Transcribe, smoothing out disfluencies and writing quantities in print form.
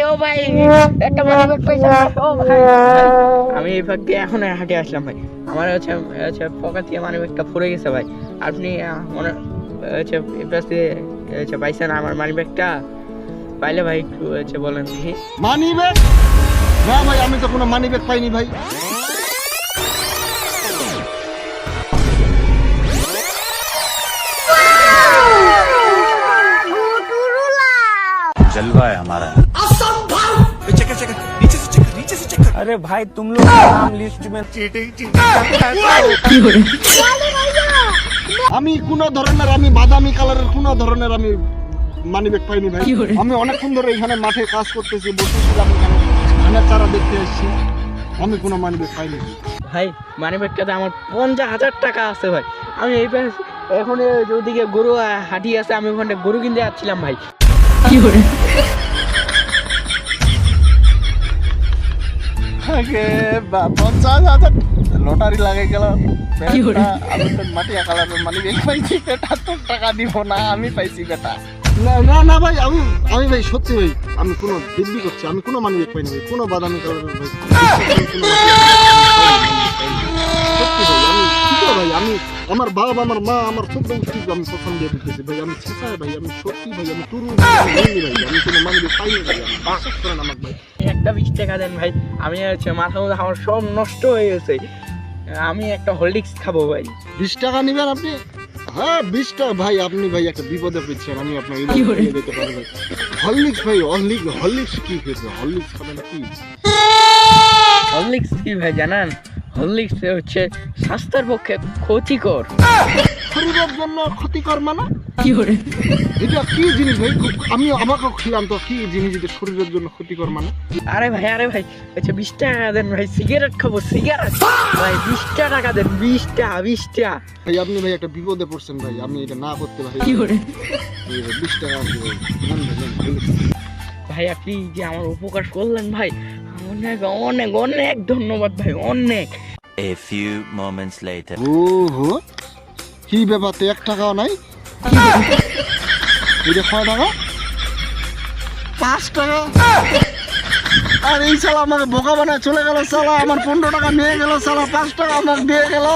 ও ভাই একটা মানিব্যাগ পাইছি ও ভাই আমি এই ফাঁক দিয়ে এখন হাঁটে আসলাম ভাই আমার হচ্ছে পকেট থেকে মানিব্যাগটা পড়ে গেছে ভাই আপনি মনে হচ্ছে এই পাশ দিয়ে পাইছেন আমার মানিব্যাগটা পাইলে ভাই একটু বলেন দেখি মানিব্যাগ না ভাই আমি তো কোনো মানিব্যাগ পাইনি ভাই जलवा है हमारा अरे भाई तुम लोग नाम लिस्ट में আমি কোন ধরনের আমি বাদামি কালারের কোন ধরনের আমি মানিব্যাগ পাইনি ভাই আমি অনেকক্ষণ ধরে এখানে মাঠে কাজ করতেছি বসেছিলাম এখানে ধানের চারা দেখতে এসেছি আমি কোনো মানিব্যাগ পাইনি ভাই মানিব্যাগটাতে আমার 50,000 টাকা আছে ভাই আমি এই পাশে এখন ওদিকে গরু হাঁটি আছে আমি ওখানে গরু কিনতে যাচ্ছিলাম ভাই লটারি লাগে গেল মাটিয়া কালারের মানিব্যাগ পাইছি বেটা তোর টাকা দিব না আমি পাইছি বেটা না না ভাই আমি ভাই সত্যি ভাই আমি কোনো দিব্যি করছি আমি কোনো মানিব্যাগ পাইনি ভাই কোনো বাদামি কালারের ভাই সত্যি ভাই আমি আমার বাবা আমার মা আমার ছোট আমি প্রথম দিয়ে দিতেছি ভাই আমি ছেঁচাই ভাই আমি সত্যি ভাই আমি তুরু ভাই আমি কোনো মানিব্যাগ পাইনি ভাই আমি বিশ্বাস করেন আমাকে ভাই একটা 20 টাকা দেন ভাই আমি মাথা মধ্যে আমার সব নষ্ট হয়ে গেছে আমি একটা হলডিক্স খাবো ভাই 20 টাকা নেবেন আপনি হ্যাঁ 20 টাকা ভাই আপনি ভাই একটা বিপদে পড়ছেন আমি আপনার দিয়ে দিতে পারবো হরলিক্স ভাই হরলিক্স কি খেতে হরলিক্স খাবেন কি হরলিক্স কি ভাই জানেন হরলিক্স হচ্ছে স্বাস্থ্যের পক্ষে ক্ষতিকর শরীরের জন্য ক্ষতিকর মানে এটা কি জিনিস ভাই আমি আমাকে খেলাম তো কি জিনিস এটা শরীরের জন্য ক্ষতিকর মানে আরে ভাই আচ্ছা 20 টাকা দেন ভাই সিগারেট খাবো সিগারেট ভাই 20 টাকা দেন 20 টাকা ভাই আপনি ভাই একটা বিপদে পড়ছেন ভাই আমি এটা না করতে পারি 20 টাকা ভাই আপনি যে আমার উপকার করলেন ভাই অনেক অনেক অনেক ধন্যবাদ ভাই অনেক A few moments later ওহো কি ব্যাপার তো 1 টাকাও নাই এটা কয় টাকা 5 টাকা আর এই শালা আমাকে বোকা বানায় চলে গেল শালা আমার 15 টাকা নিয়ে গেল শালা 5 টাকা আমাকে দিয়ে গেল